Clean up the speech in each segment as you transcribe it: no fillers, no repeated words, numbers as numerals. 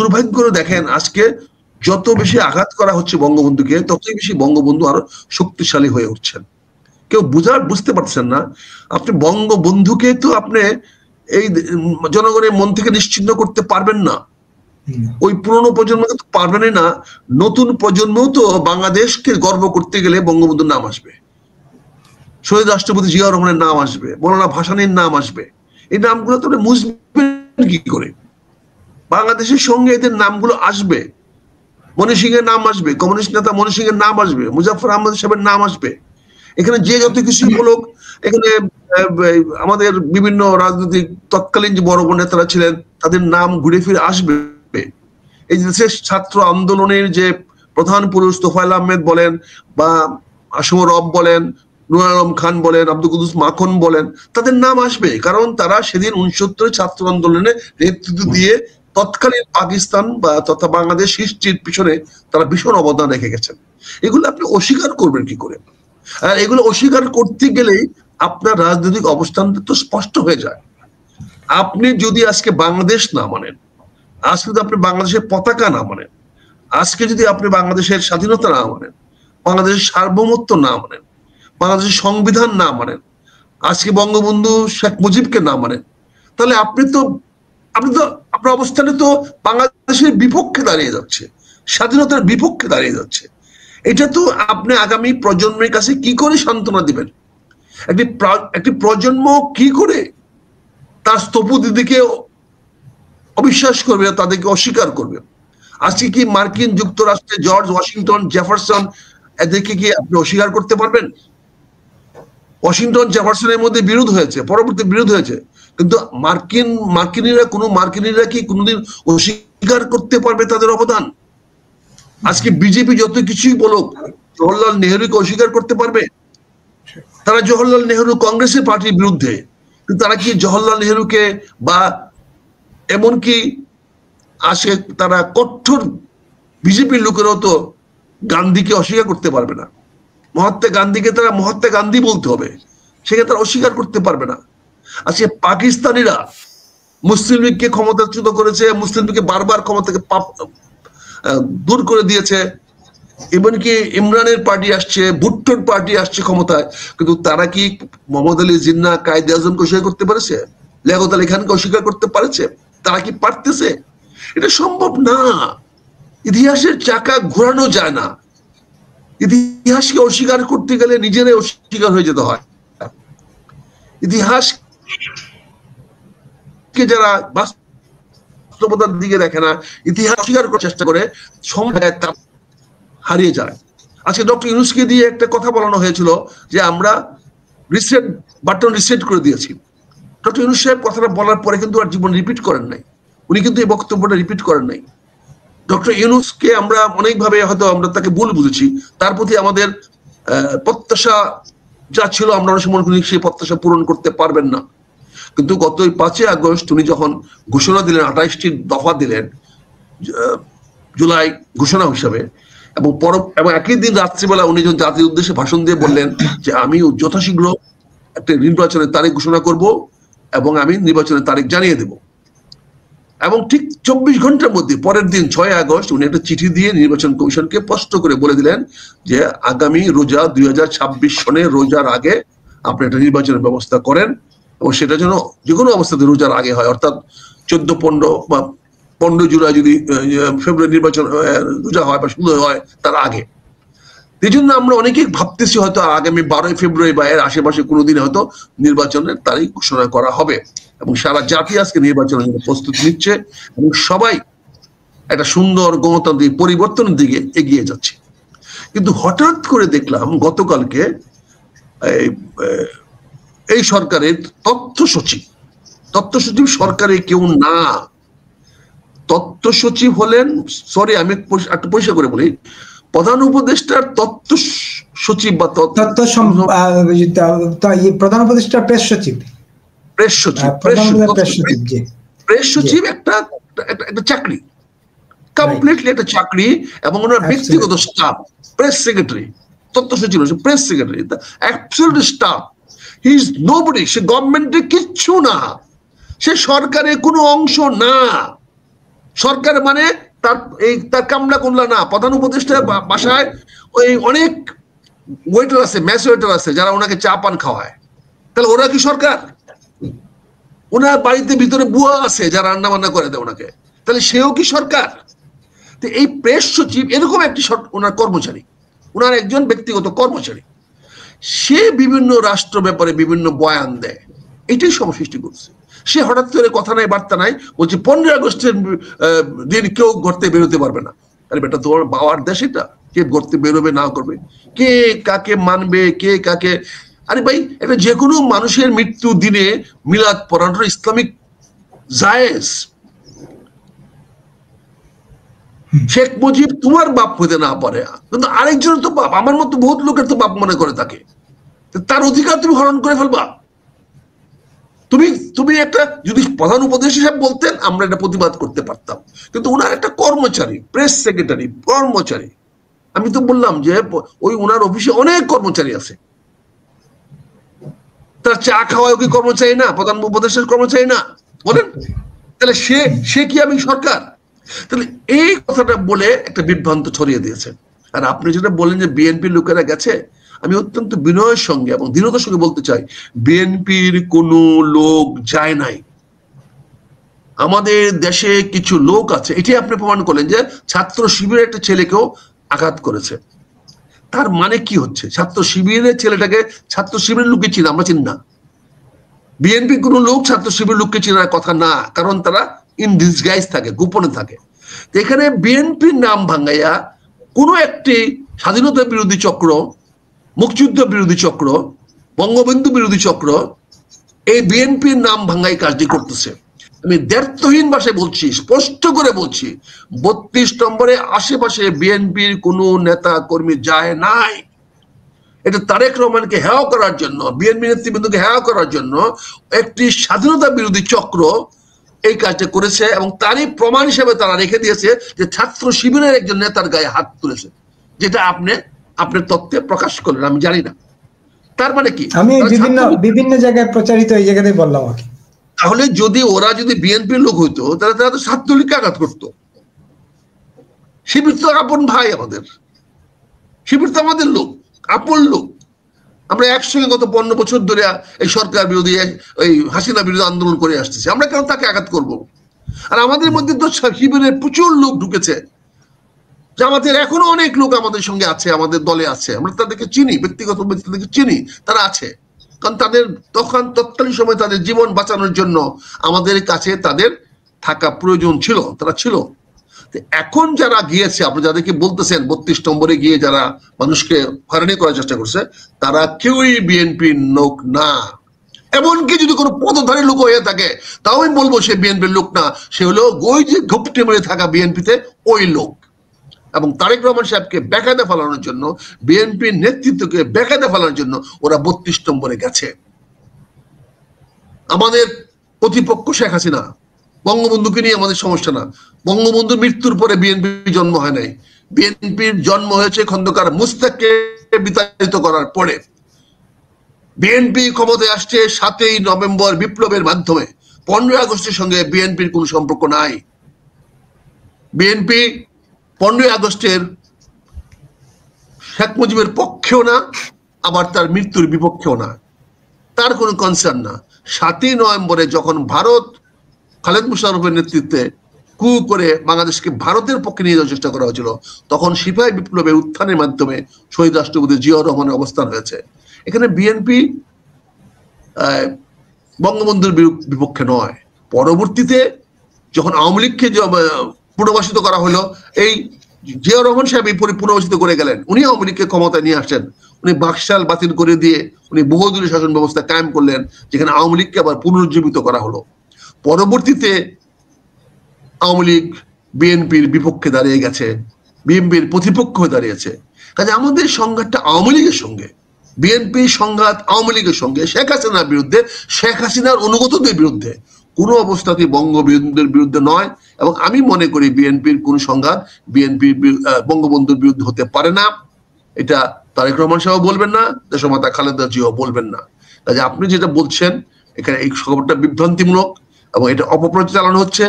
দুর্ভাগ্য দেখেন আজকে যত বেশি আঘাত করা হচ্ছে বঙ্গবন্ধুকে, ততই বেশি বঙ্গবন্ধু আরো শক্তিশালী হয়ে উঠছেন। কেউ বুঝতে পারছেন না, আপনি বঙ্গবন্ধুকে তো আপনি এই জনগণের মন থেকে নিশ্চিহ্ন করতে পারবেন না, ওই পুরনো প্রজন্মকে তো পারবেনই না। নতুন প্রজন্ম তো বাংলাদেশকে গর্ব করতে গেলে বঙ্গবন্ধুর নাম আসবে, শহীদ রাষ্ট্রপতি জিয়াউর রহমানের নাম আসবে, মৌলানা ভাসানীর নাম আসবে। এই নামগুলো তো মুছবেন কি করে? বাংলাদেশের সঙ্গে এদের নামগুলো আসবে, মনি সিং এর নাম আসবে, কমিউনিস্ট নেতা মনি সিং এর নাম আসবে, মুজাফফর আহমদ সাহেবের নাম আসবে। এখানে যে যত কিছু বলুক, এখানে আমাদের বিভিন্ন রাজনৈতিক তৎকালীন যে বড় বড় নেতারা ছিলেন তাদের নাম ঘুরে ফিরে আসবে। এই দেশের ছাত্র আন্দোলনের যে প্রধান পুরুষ তোফায়েল আহমেদ বলেন, বা আসম রব বলেন, নুর আলম খান বলেন, আব্দুল কুদ্দুস মাখন বলেন, তাদের নাম আসবে, কারণ তারা সেদিন 69 ছাত্র আন্দোলনে নেতৃত্ব দিয়ে তৎকালীন পাকিস্তান বা তথা বাংলাদেশ সৃষ্টির পিছনে তারা ভীষণ অবদান রেখে গেছেন। এগুলো আপনি অস্বীকার করবেন কি করে? আর এগুলো অস্বীকার করতে গেলেই আপনার রাজনৈতিক অবস্থানটা তো স্পষ্ট হয়ে যায়। আপনি যদি আজকে বাংলাদেশ না মানেন, আজকে যদি আপনি বাংলাদেশের পতাকা না মানেন, আজকে যদি আপনি বাংলাদেশের স্বাধীনতা না মানেন, বাংলাদেশের সার্বভৌমত্ব না মানেন, বাংলাদেশের সংবিধান না মানেন, আজকে বঙ্গবন্ধু শেখ মুজিবকে না মানেন, তাহলে আপনি তো আপনার অবস্থানে তো বাংলাদেশের বিপক্ষে দাঁড়িয়ে যাচ্ছে, স্বাধীনতার বিপক্ষে দাঁড়িয়ে যাচ্ছে। এটা তো আপনি আগামী প্রজন্মের কাছে কি করে সান্ত্বনা দিবেন? একটি প্রজন্ম কি করে তার স্থপতিদিকে অবিশ্বাস করবে, তাদেরকে অস্বীকার করবে? আজকে কি মার্কিন যুক্তরাষ্ট্রে জর্জ ওয়াশিংটন, জেফারসন, এদেরকে কি আপনি অস্বীকার করতে পারবেন? ওয়াশিংটন জেফারসনের মধ্যে বিরোধ হয়েছে, পরবর্তী বিরোধ হয়েছে, কিন্তু মার্কিনীরা কি কোনোদিন অস্বীকার করতে পারবে তাদের অবদান? আজকে বিজেপি যত কিছুই বলুক, জওহরলাল নেহরুকে অস্বীকার করতে পারবে? তারা জওহরলাল নেহরু কংগ্রেসের পার্টির বিরুদ্ধে, কিন্তু তারা কি জওহরলাল নেহরুকে বা এমনকি আসে তারা কঠোর বিজেপির লোকেরাও তো গান্ধীকে অস্বীকার করতে পারবে না। মহাত্মা গান্ধীকে তারা মহাত্মা গান্ধী বলতে হবে, সেখানে তারা অস্বীকার করতে পারবে না। আজকে পাকিস্তানিরা মুসলিম লীগকে ক্ষমতাচ্যুত করেছে, মুসলিম লীগকে বারবার ক্ষমতা থেকে দূর করে দিয়েছে, এমনকি ইমরানের পার্টি আসছে, ভুট্টোর পার্টি আসছে ক্ষমতায়, কিন্তু তারা কি মোহাম্মদ আলী জিন্না, কায়েদ আজমকে অস্বীকার করতে পারেছে? লিয়াকত আলী খানকে অস্বীকার করতে পারেছে? তারা কি পারতেছে? এটা সম্ভব না। ইতিহাসের চাকা ঘোরানো যায় না। ইতিহাসকে অস্বীকার করতে গেলে নিজেরাই অস্বীকার হয়ে যেতে হয়। ইতিহাসকে যারা বাস্তবতার দিকে দেখে না, ইতিহাস অস্বীকার করার চেষ্টা করে, সময় হারিয়ে যায়। আজকে ডক্টর ইউনূসকে দিয়ে একটা কথা বলানো হয়েছিল যে আমরা রিসেট বাটন রিসেট করে দিয়েছি। ডক্টর ইউনূস সাহেব কথাটা বলার পরে কিন্তু আর জীবন রিপিট করেন নাই, উনি কিন্তু এই বক্তব্যটা রিপিট করেন নাই। ডক্টর ইউনূসকে আমরা অনেকভাবে হয়তো আমরা তাকে ভুল বুঝেছি, তার প্রতি আমাদের প্রত্যাশা যা ছিল আমরা অনেক সময় সেই প্রত্যাশা পূরণ করতে পারবেন না। কিন্তু গত 5 আগস্ট উনি যখন ঘোষণা দিলেন, 28টি দফা দিলেন জুলাই ঘোষণা হিসাবে, এবং একই দিন রাত্রিবেলা উনি যখন জাতির উদ্দেশ্যে ভাষণ দিয়ে বললেন যে আমি যথাশীঘ্র একটা নির্বাচনের তারিখ ঘোষণা করব এবং আমি নির্বাচনের তারিখ জানিয়ে দেব, এবং ঠিক 24 ঘন্টার মধ্যে পরের দিন 6 আগস্ট উনি একটা চিঠি দিয়ে নির্বাচন কমিশনকে স্পষ্ট করে বলে দিলেন যে আগামী রোজা 2026 সনের রোজার আগে আপনি একটা নির্বাচনের ব্যবস্থা করেন, এবং সেটা যেন যে কোনো অবস্থাতে রোজার আগে হয়, অর্থাৎ 14-15 বা 15 জুলাই যদি ফেব্রুয়ারি নির্বাচন রোজা হয় বা শুরু হয় তার আগে। এই জন্য আমরা অনেকেই ভাবতেছি হয়তো আগামী 12 ফেব্রুয়ারি বা এর আশেপাশে কোনোদিন হয়তো নির্বাচনের তারিখ ঘোষণা করা হবে, এবং সারা জাতি আজকে নির্বাচনের জন্য প্রস্তুতি নিচ্ছে, এবং সবাই একটা সুন্দর গণতান্ত্রিক পরিবর্তনের দিকে এগিয়ে যাচ্ছে। কিন্তু হঠাৎ করে দেখলাম গতকালকে এই সরকারের তথ্য সচিব সরকারে কেউ না, তথ্য সচিব হলেন, সরি আমি একটু পরিষ্কার করে বলি, প্রধান উপদেষ্টার তথ্য সচিব বা প্রধান উপদেষ্টা প্রেস সচিব একটা চাকরি, কমপ্লিটলি একটা চাকরি, এবং ওনার ব্যক্তিগত স্টাফ প্রেস সেক্রেটারি, তথ্য সচিব হচ্ছে press secretary, absolute staff. He is nobody, সে গভর্নমেন্টের কিচ্ছু না, সে সরকারের কোনো অংশ না, সরকার মানে তার কামনা কুমলা না, প্রধান উপদেষ্টা বাসায় ওই অনেক ওয়েটার আছে, ম্যাচ ওয়েটার আছে যারা ওনাকে চা পান খাওয়ায়, তাহলে ওরা কি সরকার? ওনার বাড়িতে ভিতরে বুয়া আছে যারা রান্না বান্না করে দেয় ওনাকে, তাহলে সেও কি সরকার? তো এই প্রেস সচিব এরকম একটি ওনার কর্মচারী, ওনার একজন ব্যক্তিগত কর্মচারী, সে বিভিন্ন রাষ্ট্র ব্যাপারে বিভিন্ন বয়ান দেয়, এটাই সমস্যা সৃষ্টি করছে। সে হঠাৎ করে কথা নাই বার্তা নাই বলছে 15 আগস্টের দিন কেউ ঘরতে বেরোতে পারবে না। আরে বেটা, তোমার বাবার দেশ এটা, কে ঘরতে বেরোবে না করবে, কে কাকে মানবে, কে কাকে? আরে ভাই, এটা যে কোনো মানুষের মৃত্যু দিনে মিলাদ পড়ানোর ইসলামিক জায়েজ। শেখ মুজিব তোমার বাপ হইতে না পারে, কিন্তু আরেকজন তো বাপ, আমার মতো বহুত লোকের তো বাপ মনে করে তাকে, তার অধিকার তুমি হরণ করে ফেলবা। তুমি একটা যদি প্রধান উপদেষ্টা হিসেবে বলতেন আমরা এটা প্রতিবাদ করতে পারতাম, কিন্তু ওনার একটা কর্মচারী, প্রেস সেক্রেটারি কর্মচারী, আমি তো বললাম যে ওই ওনার অফিসে অনেক কর্মচারী আছে, তার চা খাওয়াও কি কর্মচারী না? প্রধান উপদেষ্টার কর্মচারী না? বলেন, তাহলে সে কি আমি সরকার? তাহলে এই কথাটা বলে একটা বিভ্রান্ত ছড়িয়ে দিয়েছে। আর আপনি যেটা বললেন যে বিএনপির লোকেরা গেছে, আমি অত্যন্ত বিনয়ের সঙ্গে এবং দৃঢ়তার সঙ্গে বলতে চাই, বিএনপির কোনো লোক যায় নাই। আমাদের দেশে কিছু লোক আছে, এটি আপনি প্রমাণ করলেন যে ছাত্র শিবিরের একটা ছেলেকেও আঘাত করেছে। তার মানে কি হচ্ছে? ছাত্র শিবিরের ছেলেটাকে ছাত্র শিবিরের লোককে চিনি, আমরা চিনি না। বিএনপি কোনো লোক ছাত্র শিবিরের লোককে চেনার কথা না, কারণ তারা ইন ডিসগাইজ থাকে, গোপনে থাকে। এখানে বিএনপির নাম ভাঙাইয়া কোনো একটি স্বাধীনতা বিরোধী চক্র, মুক্তিযুদ্ধ বিরোধী চক্র, বঙ্গবন্ধু বিরোধী চক্র এই বিএনপির নাম ভাঙাই কাজটি করতেছে। আমি দ্ব্যর্থহীন ভাষায় বলছি, স্পষ্ট করে বলছি, 32 নম্বরে আশেপাশে বিএনপির কোনো নেতা কর্মী যায় নাই। এটা তারেক রহমানকে হেয় করার জন্য, বিএনপি নেতৃবৃন্দকে হেয় করার জন্য একটি স্বাধীনতা বিরোধী চক্র এই কাজটা করেছে, এবং তারই প্রমাণ হিসেবে তারা রেখে দিয়েছে যে ছাত্র শিবিরের একজন নেতার গায়ে হাত তুলেছে, যেটা আপনার তথ্যে প্রকাশ করলেন, আমি জানি না। তার মানে কি? আমি বিভিন্ন জায়গায় প্রচারিত এই জায়গাতে বললাম আর কি। তাহলে ওরা যদি বিএনপির লোক হইতো তাহলে তারা তো ছাত্রলীগকে আঘাত করতো। শিবির তো আপন ভাই আমাদের, শিবির তো আমাদের লোক, আপন লোক। আমরা একসঙ্গে গত 15 বছর ধরে এই সরকার বিরোধী, এই হাসিনা বিরোধী আন্দোলন করে আসতেছি, আমরা কেন তাকে আঘাত করব? আর আমাদের মধ্যে তো শিবিরের প্রচুর লোক ঢুকেছে, জামাতের এখনো অনেক লোক আমাদের সঙ্গে আছে, আমাদের দলে আছে, আমরা তাদেরকে চিনি, ব্যক্তিগত তাদেরকে চিনি, তারা আছে। কারণ তাদের তৎকালীন সময় তাদের জীবন বাঁচানোর জন্য আমাদের কাছে তাদের থাকা প্রয়োজন ছিল, তারা ছিল। এখন যারা গিয়েছে, আপনি যাদেরকে বলতেছেন 32 নম্বরে গিয়ে যারা মানুষকে হয়রানি করার চেষ্টা করছে, তারা কেউই বিএনপির লোক না। এমনকি যদি কোনো পদধারী লোক হয়ে থাকে তাও আমি বলবো সে বিএনপির লোক না, সে হলো ওই যে ঘুপটে মেরে থাকা বিএনপিতে ওই লোক। এবং তারেক রহমান সাহেবকে বেকায়দা ফেলানোর জন্য, বিএনপির নেতৃত্বকে বেকায়দা ফেলানোর জন্য ওরা 32 নম্বরে গেছে। আমাদের প্রতিপক্ষ শেখ হাসিনা, বঙ্গবন্ধুকে নিয়ে আমাদের সমস্যা না। বঙ্গবন্ধুর মৃত্যুর পরে বিএনপি জন্ম হয় নাই, বিএনপির জন্ম হয়েছে খন্দকার মুস্তাককে বিতাড়িত করার পরে। বিএনপি ক্ষমতায় আসছে 7ই নভেম্বর বিপ্লবের মাধ্যমে। 15 আগস্টের সঙ্গে বিএনপির কোনো সম্পর্ক নাই। বিএনপি 15 আগস্টের শেখ মুজিবের পক্ষেও না, আবার তার মৃত্যুর বিপক্ষেও না, তার কোনো কনসার্ন না। 7ই নভেম্বরে যখন ভারত খালেদ মুশাররফের নেতৃত্বে কু করে বাংলাদেশকে ভারতের পক্ষে নিয়ে যাওয়ার চেষ্টা করা হয়েছিল, তখন সিপাহী বিপ্লবের উত্থানের মাধ্যমে শহীদ রাষ্ট্রপতি জিয়াউর রহমানের অবস্থান হয়েছে। এখানে বিএনপি বঙ্গবন্ধুর বিপক্ষে নয়। পরবর্তীতে যখন আওয়ামী লীগকে পুনর্বাসিত করা হলো, এই জিয়াউর রহমান সাহেব এই পুনর্বাসিত করে গেলেন, উনি আওয়ামী লীগকে ক্ষমতায় নিয়ে আসছেন। উনি বাকশাল বাতিল করে দিয়ে উনি বহুদলীয় শাসন ব্যবস্থা কায়েম করলেন, যেখানে আওয়ামী লীগকে আবার পুনরুজ্জীবিত করা হলো। পরবর্তীতে আওয়ামী লীগ বিএনপির বিপক্ষে দাঁড়িয়ে গেছে, বিএনপির প্রতিপক্ষ হয়ে দাঁড়িয়েছে। কাজে আমাদের সংঘাতটা আওয়ামী লীগের সঙ্গে, বিএনপির সংঘাত আওয়ামী লীগের সঙ্গে, শেখ হাসিনার বিরুদ্ধে, শেখ হাসিনার অনুগতদের বিরুদ্ধে, কোনো অবস্থাতেই বঙ্গবন্ধুর বিরুদ্ধে নয়। এবং আমি মনে করি বিএনপির কোন সংঘাত বঙ্গবন্ধুর বিরুদ্ধে হতে পারে না। এটা তারেক রহমান সাহেব বলবেন না, দেশমাতা খালেদা জিয়াও বলবেন না। কাজে আপনি যেটা বলছেন এখানে এই খবরটা বিভ্রান্তিমূলক এবং এটা অপপ্রচার চালানো হচ্ছে।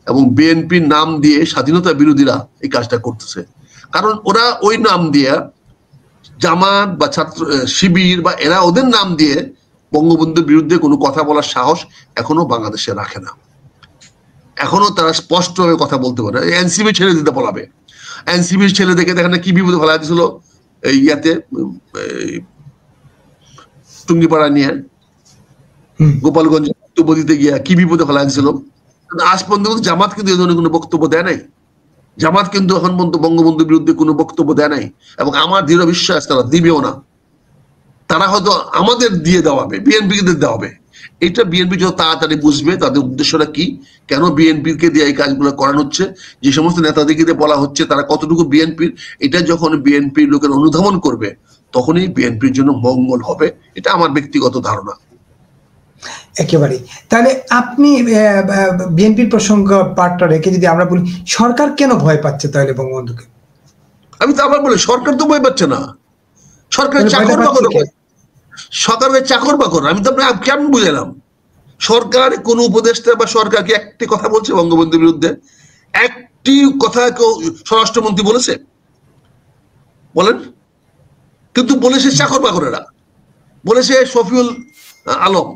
এবং বিএনপির নাম দিয়ে স্বাধীনতা বিরোধীরা এই কাজটা করতেছে। কারণ ওরা ওই নাম দিয়ে জামাত বা ছাত্র শিবির বা এরা ওদের নাম দিয়ে বঙ্গবন্ধুর বিরুদ্ধে কোনো কথা বলার সাহস এখনো বাংলাদেশে রাখে না। এখনো তারা স্পষ্টভাবে কথা বলতে পারে। এনসিবি ছেড়ে দিতে বলাবে, এনসিবির ছেলে দেখে দেখেন কি বিপদে ফেলা দিয়েছিল এই ইয়াতে টুঙ্গিপাড়া নিয়ে গোপালগঞ্জ বক্তব্য দিতে গিয়া কি বিপদে ফেলা দিয়েছিল। আজ পর্যন্ত জামাত কিন্তু এই ধরনের কোনো বক্তব্য দেয় নাই। জামাত কিন্তু এখন পর্যন্ত বঙ্গবন্ধুর বিরুদ্ধে কোনো বক্তব্য দেয় নাই, এবং আমার দৃঢ় বিশ্বাস তারা দিবেও না। তারা হয়তো আমাদের দিয়ে দেওয়াবে, বিএনপি কে দেওয়াবে। এটা বিএনপি যত তাড়াতাড়ি বুঝবে তাদের উদ্দেশ্যটা কি, কেন বিএনপিকে দিয়ে এই কাজগুলো করানো হচ্ছে, যে সমস্ত নেতাদেরকে দিয়ে বলা হচ্ছে তারা কতটুকু বিএনপির, এটা যখন বিএনপির লোকের অনুধাবন করবে তখনই বিএনপির জন্য মঙ্গল হবে। এটা আমার ব্যক্তিগত ধারণা। একেবারে। তাহলে আপনি বিএনপির প্রসঙ্গ পার্টটা রেখে যদি আমরা বলি, সরকার কেন ভয় পাচ্ছে তাহলে বঙ্গবন্ধুকে? আমি তো আবার বলি, সরকার তো ভয় পাচ্ছে না, সরকারের চাকর বাকর, সরকারের চাকর বাকর। আমি তো আপনাকে কেমন বুঝালাম? সরকার কোন উপদেষ্টা বা সরকারকে একটি কথা বলছে বঙ্গবন্ধুর বিরুদ্ধে? একটি কথা কেউ স্বরাষ্ট্রমন্ত্রী বলেছে? বলেন। কিন্তু বলেছে চাকর বাকরেরা, বলেছে শফিকুল আলম।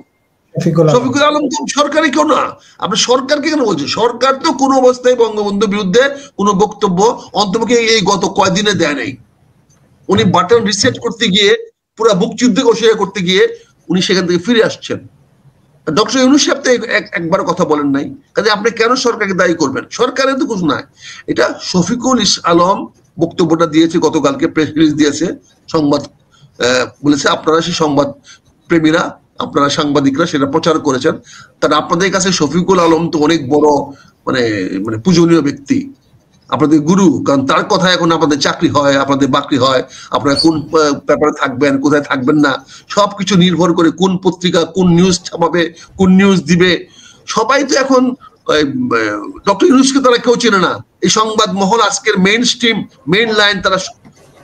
শফিকুল আলম তো সরকারি কেউ না। আপনি সরকারকে কেন বলছেন? সরকার তো কোনো অবস্থায় বঙ্গবন্ধুর বিরুদ্ধে কোনো বক্তব্য অন্তপক্ষে এই গত কয়েকদিনে দেয় নাই। উনি বাটন রিসেট করতে গিয়ে, পুরো মুক্তিযুদ্ধ করতে গিয়ে উনি সেখান থেকে ফিরে আসছেন। ডক্টর ইউনূস সাহেব তো একবার কথা বলেন নাই। কাজে আপনি কেন সরকারকে দায়ী করবেন? সরকারের তো কিছু নাই। এটা শফিকুল আলম বক্তব্যটা দিয়েছে গতকালকে, প্রেস রিলিজ দিয়েছে, সংবাদ বলেছে আপনারা সেই সংবাদ প্রেমীরা, আপনারা সাংবাদিকরা সেটা প্রচার করেছেন। তারা আপনাদের কাছে শফিকুল আলম তো অনেক বড় মানে মানে পূজনীয় ব্যক্তি, আপনাদের গুরু। কারণ তার কথা এখন আপনাদের চাকরি হয়, আপনাদের বাকরি হয়, আপনারা কোন পেপারে থাকবেন, কোথায় থাকবেন না, সবকিছু নির্ভর করে কোন পত্রিকা কোন নিউজ ছাপাবে, কোন নিউজ দিবে। সবাই তো এখন ডক্টর ইউনূসকে তারা কেউ চেনে না। এই সংবাদ মহল আজকের মেইন স্ট্রিম, মেইন লাইন, তারা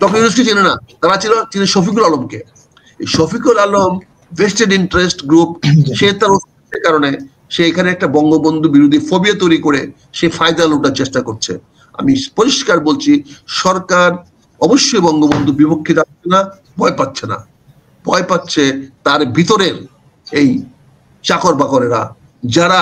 ডক্টর ইউনূসকে চেনে না, তারা চিনে শফিকুল আলমকে। এই Shafiqul Alam vested interest group, সে তার অস্তিত্বের কারণে সে এখানে একটা বঙ্গবন্ধু বিরোধী ফোবিয়া তৈরি করে সে ফায়দা লুটার চেষ্টা করছে। আমি পরিষ্কার বলছি, সরকার অবশ্যই বঙ্গবন্ধু বিপক্ষে যাচ্ছে না, ভয় পাচ্ছে না। ভয় পাচ্ছে তার ভিতরের এই চাকর বাকরেরা, যারা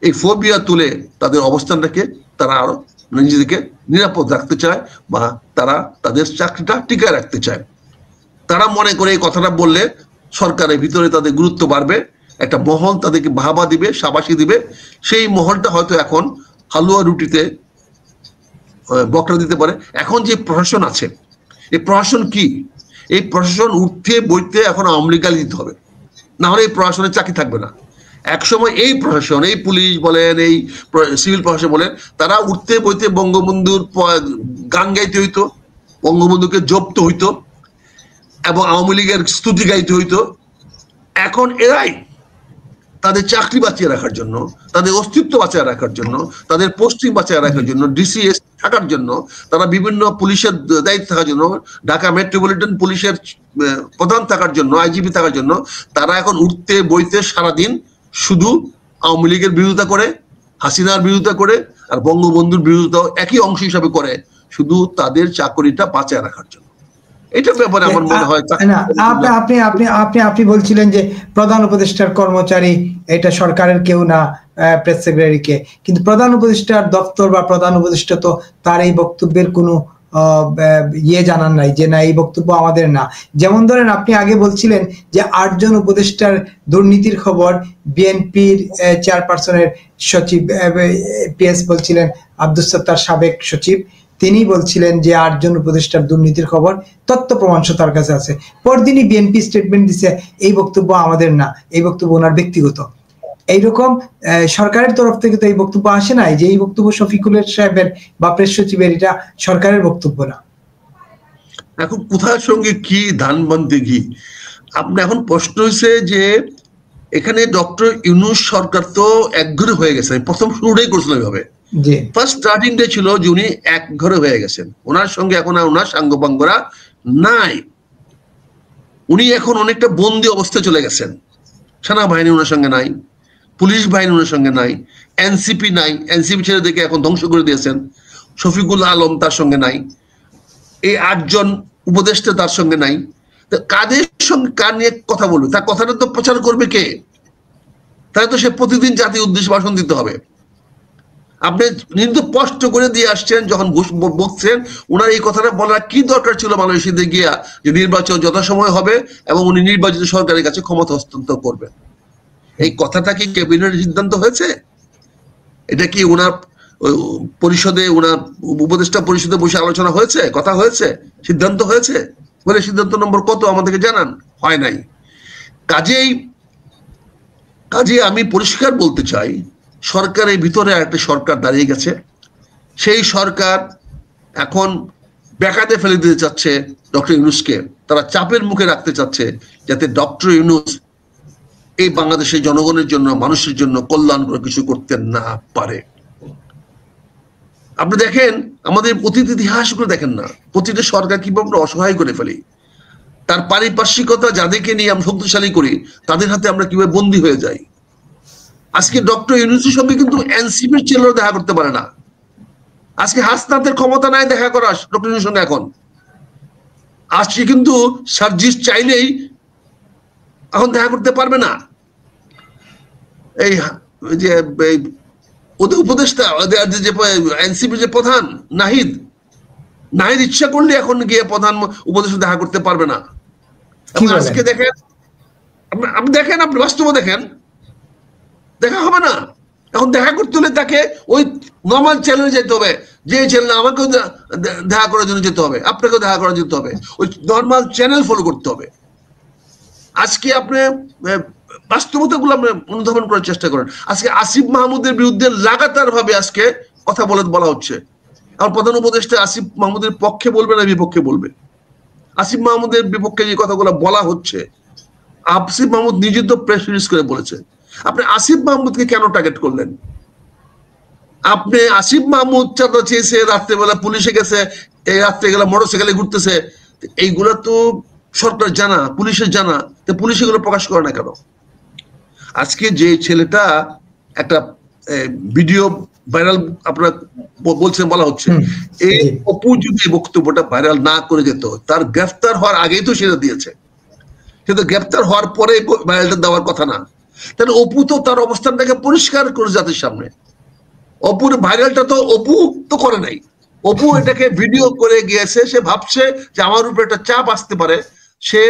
এই ফোবিয়া তুলে তাদের অবস্থানটাকে তারা আরো নিজেদেরকে নিরাপদ রাখতে চায়, বা তারা তাদের চাকরিটা টিকায় রাখতে চায়। তারা মনে করে এই কথাটা বললে সরকারের ভিতরে তাদের গুরুত্ব বাড়বে, একটা মহল তাদেরকে বাহবা দিবে, শাবাশি দিবে। সেই মহলটা হয়তো এখন হালুয়া রুটিতে বকরা দিতে পারে। এখন যে প্রশাসন আছে, এই প্রশাসন কি? এই প্রশাসন উঠতে বইতে এখন আওয়ামী লীগ গালি দিতে হবে, না হলে এই প্রশাসনের চাকরি থাকবে না। একসময় এই প্রশাসন, এই পুলিশ বলেন, এই সিভিল প্রশাসন বলেন, তারা উঠতে বইতে বঙ্গবন্ধুর গান গাইতে হইতো, বঙ্গবন্ধুকে জপতে হইতো, এবং আওয়ামী লীগের স্তুতি গাইতে হইতো। এখন এরাই তাদের চাকরি বাঁচিয়ে রাখার জন্য, তাদের অস্তিত্ব বাঁচিয়ে রাখার জন্য, তাদের পোস্টিং বাঁচিয়ে রাখার জন্য, ডিসিএস থাকার জন্য, তারা বিভিন্ন পুলিশের দায়িত্ব থাকার জন্য, ঢাকা মেট্রোপলিটন পুলিশের প্রধান থাকার জন্য, আইজিপি থাকার জন্য, তারা এখন উঠতে বইতে সারাদিন শুধু আওয়ামী লীগের বিরোধিতা করে, হাসিনার বিরোধিতা করে, আর বঙ্গবন্ধুর বিরোধিতাও একই অংশ হিসাবে করে, শুধু তাদের চাকরিটা বাঁচিয়ে রাখার জন্য। এটার ব্যাপারে আমার মনে হয় না, আপনি বলছিলেন যে প্রধান উপদেষ্টার কর্মচারী এটা সরকারের কেউ না, প্রেস সেক্রেটারিকে, কিন্তু প্রধান উপদেষ্টার দপ্তর বা প্রধান উপদেষ্টা তো তার এই বক্তব্যের কোনো জানান নাই যে না এই বক্তব্য আমাদের না। যেমন ধরেন আপনি আগে বলছিলেন যে 8 জন উপদেষ্টার দুর্নীতির খবর বিএনপির চেয়ারপারসনের সচিব পিএস বলছিলেন, আব্দুস সাত্তার সাবেক সচিব, তিনি বলছিলেন যে 8 জন উপদেষ্টার দুর্নীতির খবর তথ্য প্রমাণ তার কাছে আছে। পরদিনই বিএনপি স্টেটমেন্ট দিছে এই বক্তব্য আমাদের না, এই বক্তব্য ওনার ব্যক্তিগত। এইরকম সরকারের তরফ থেকে তো এই বক্তব্য আসে নাই যে এই বক্তব্য শফিকুলের সাহেবের বা প্রেস সচিবের, এটা সরকারের বক্তব্য না। এখন কোথার সঙ্গে কি ধান বানতে কি? আপনি এখন প্রশ্ন হয়েছে যে এখানে ডক্টর ইউনূস সরকার তো একঘরে হয়ে গেছে। প্রথম শুরুটাই করছিল এইভাবে, ফার্স্ট স্টার্টিং ডে ছিল যে উনি এক ঘরে হয়ে গেছেন, ওনার সঙ্গে এখন আর ওনার সাঙ্গপাঙ্গরা নাই। উনি এখন অনেকটা বন্দি অবস্থায় চলে গেছেন, সেনাবাহিনী ওনার সঙ্গে নাই, পুলিশ বাহিনী ওনার সঙ্গে নাই, এনসিপি নাই, এনসিপি ছেড়ে দেখে এখন ধ্বংস করে দিয়েছেন, শফিকুল আলম তার সঙ্গে নাই, এই 8 জন উপদেষ্টা তার সঙ্গে নাই। কাদের সঙ্গে কার নিয়ে কথা বলবে? তার কথাটা তো প্রচার করবে কে? তাই তো সে প্রতিদিন জাতীয় উদ্দেশ্যে ভাষণ দিতে হবে। আপনি কিন্তু স্পষ্ট করে দিয়ে আসছেন যখন বলছেন, ওনার এই কথাটা বলার কি দরকার ছিল মালয়েশিয়াতে গিয়া, যে নির্বাচন যথাসময় হবে এবং উনি নির্বাচিত সরকারের কাছে ক্ষমতা হস্তান্তর করবেন। এই কথাটা কি ক্যাবিনেটের সিদ্ধান্ত হয়েছে? এটা কি ওনার পরিষদে, ওনার উপদেষ্টা পরিষদে বসে আলোচনা হয়েছে, কথা হয়েছে, সিদ্ধান্ত হয়েছে? বলে সিদ্ধান্ত নম্বর কত আমাদেরকে জানান। হয় নাই। কাজেই আমি পরিষ্কার বলতে চাই, সরকারের ভিতরে একটা সরকার দাঁড়িয়ে গেছে। সেই সরকার এখন বেকাতে ফেলে দিতে চাচ্ছে ডক্টর ইউনূসকে। তারা চাপের মুখে রাখতে চাচ্ছে যাতে ডক্টর ইউনূস এই বাংলাদেশের জনগণের জন্য, মানুষের জন্য কল্যাণকর কিছু করতে না পারে। আপনি দেখেন আমাদের অতীত ইতিহাসগুলো দেখেন না, প্রতিটা সরকার কিভাবে আমরা অসহায় করে ফেলি। তার পারিপার্শ্বিকতা যাদেরকে নিয়ে আমরা শক্তিশালী করি, তাদের হাতে আমরা কিভাবে বন্দী হয়ে যাই। আজকে ডক্টর ইউনূসের সঙ্গে কিন্তু এনসিপির ছেলেরা দেখা করতে পারে না। আজকে হাসনাতের ক্ষমতা নাই দেখা করা ডক্টর ইউনূসের সঙ্গে। এখন আজকে কিন্তু সার্জিস চাইলেই এখন দেখা করতে পারবে না। এই যে ওদের উপদেষ্টা, যে এনসিপির যে প্রধান নাহিদ ইচ্ছা করলে এখন গিয়ে প্রধান উপদেষ্টা দেখা করতে পারবে না। আজকে দেখেন, আপনি দেখেন, আপনি বাস্তবে দেখেন, দেখা হবে না। এখন দেখা করতে হলে তাকে ওই নর্মাল চ্যানেলে যেতে হবে, যে চ্যানেল আমাকেও দেখা করার জন্য যেতে হবে, আপনাকেও দেখা করার যেতে হবে, ওই নর্মাল চ্যানেল ফলো করতে হবে। আজকে আপনি বাস্তবতাগুলো আমরা অনুধাবন করার চেষ্টা করেন। আজকে আসিফ মাহমুদের বিরুদ্ধে লাগাতার ভাবে আজকে কথা বলা হচ্ছে। আর প্রধান উপদেষ্টা আসিফ মাহমুদের পক্ষে বলবে না বিপক্ষে বলবে? আসিফ মাহমুদের বিপক্ষে যে কথাগুলো বলা হচ্ছে, আসিফ মাহমুদ নিজে তো প্রেস রিলিজ করে বলেছে। আপনি আসিফ মাহমুদকে কেন টার্গেট করলেন? আপনি আসিফ মাহমুদ চাঁদা চেয়েছে, রাত্রেবেলা পুলিশে গেছে, এই রাত্রে গেলা মোটরসাইকেলে ঘুরতেছে, এইগুলা তো সরকার জানা, পুলিশের জানা, তো পুলিশ এগুলো প্রকাশ করে না কেন? আজকে যে ছেলেটা একটা ভিডিও ভাইরাল আপনারা বলছেন, বলা হচ্ছে, এই অপু যদি বক্তব্যটা ভাইরাল না করে যেত, তার গ্রেফতার হওয়ার আগেই তো সেটা দিয়েছে। কিন্তু গ্রেফতার হওয়ার পরে ভাইরালটা দেওয়ার কথা না। তাহলে অপু তো তার অবস্থানটাকে পরিষ্কার করে জাতির সামনে। অপুর ভাইরালটা তো অপু তো করে নাই। অপু এটাকে ভিডিও করে গিয়েছে, সে ভাবছে যে আমার উপরে একটা চাপ আসতে পারে, সে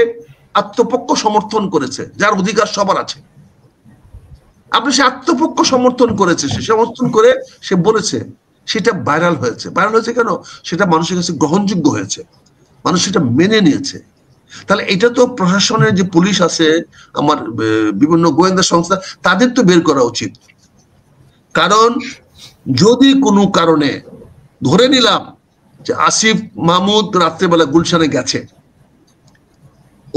আত্মপক্ষ সমর্থন করেছে, যার অধিকার সবার আছে। আপনি সে আত্মপক্ষ সমর্থন করেছে, সে সমর্থন করে সে বলেছে, সেটা ভাইরাল হয়েছে। ভাইরাল হয়েছে কেন? সেটা মানুষের কাছে গ্রহণযোগ্য হয়েছে, মানুষ সেটা মেনে নিয়েছে। তাহলে এটা তো প্রশাসনের যে পুলিশ আছে, আমার বিভিন্ন গোয়েন্দা সংস্থা, তাদের তো বের করা উচিত। কারণ যদি কোনো কারণে ধরে নিলাম যে আসিফ মাহমুদ রাত্রেবেলা গুলশানে গেছে,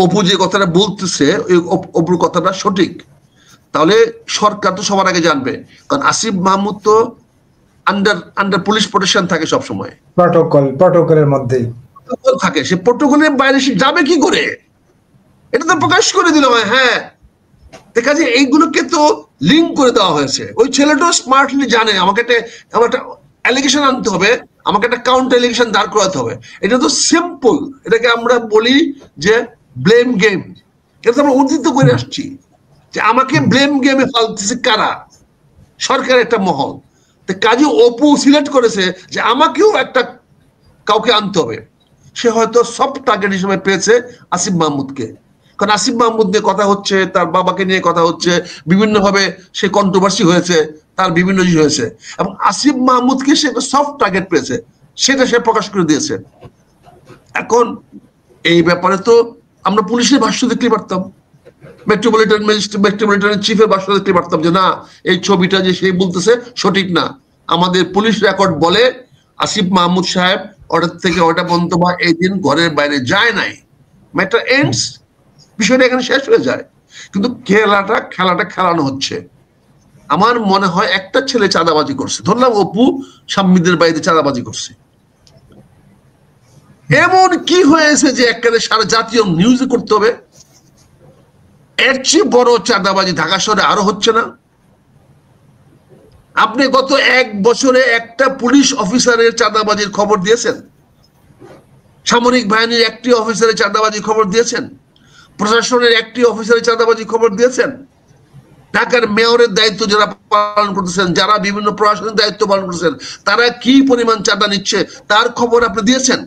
অপু যে কথাটা বলতেছে অপুর কথাটা সঠিক, তাহলে সরকার তো সবার আগে জানবে। কারণ আসিফ মাহমুদ তো আন্ডার পুলিশ প্রোটেকশন থাকে সব সময়, প্রটোকলের মধ্যেই থাকে। সে প্রটোকলের বাইরে সে যাবে কি করে? এটা তো প্রকাশ করে দিল। হ্যাঁ, দেখা যায় এইগুলোকে তো লিঙ্ক করে দেওয়া হয়েছে। ওই ছেলেটাও স্মার্টলি জানে আমাকে আমার একটা অ্যালিগেশন আনতে হবে, আমাকে একটা কাউন্টার অ্যালিগেশন দাঁড় করাতে হবে। এটা তো সিম্পল। এটাকে আমরা বলি যে ব্লেম গেম। এটা তো আমরা উদ্ধৃত করে আসছি যে আমাকে ব্লেম গেমে ফেলতেছে কারা? সরকারের একটা মহল। কাজে অপু সিলেক্ট করেছে যে আমাকেও একটা কাউকে আনতে হবে। সে হয়তো সব টার্গেট হিসেবে পেয়েছে আসিফ মাহমুদকে। কারণ আসিফ মাহমুদ নিয়ে কথা হচ্ছে, তার বাবাকে নিয়ে কথা হচ্ছে, বিভিন্ন ভাবে সে কন্ট্রোভার্সি হয়েছে, তার বিভিন্ন জিনিস হয়েছে, এবং আসিফ মাহমুদকে সে সফট টার্গেট পেয়েছে, সেটা সে প্রকাশ করে দিয়েছে। এখন এই ব্যাপারে তো আমরা পুলিশের ভাষ্য দেখতে পারতাম, মেট্রোপলিটন ম্যাজিস্ট্রেট, মেট্রোপলিটনের চিফের ভাষ্য দেখতে পারতাম যে না, এই ছবিটা যে সে বলতেছে সঠিক না। আমাদের পুলিশ রেকর্ড বলে আসিফ মাহমুদ সাহেব অর্ডার থেকে অর্ডার পর্যন্ত বা এই দিন ঘরের বাইরে যায় নাই। ম্যাটার এন্ডস, বিষয়টা এখানে শেষ হয়ে যায়। কিন্তু খেলাটা খেলানো হচ্ছে। আমার মনে হয় একটা ছেলে চাঁদাবাজি করছে, ধরলাম অপু সাম্মিদের বাড়িতে চাঁদাবাজি করছে, এমন কি হয়েছে যে একেবারে সারা জাতীয় নিউজে করতে হবে? এর চেয়ে বড় চাঁদাবাজি ঢাকা শহরে আরো হচ্ছে না? আপনি গত 1 বছরে একটা পুলিশ অফিসারের চাঁদাবাজির খবর দিয়েছেন? সামরিক বাহিনীর একটি অফিসারের চাঁদাবাজির খবর দিয়েছেন? প্রশাসনের একটি অফিসারের চাঁদাবাজির খবর দিয়েছেন? ঢাকার মেয়রের দায়িত্ব যারা পালন করতেছেন, যারা বিভিন্ন প্রশাসনিক দায়িত্ব পালন করতেছেন, তারা কি পরিমাণ চাঁদা নিচ্ছে তার খবর আপনি দিয়েছেন?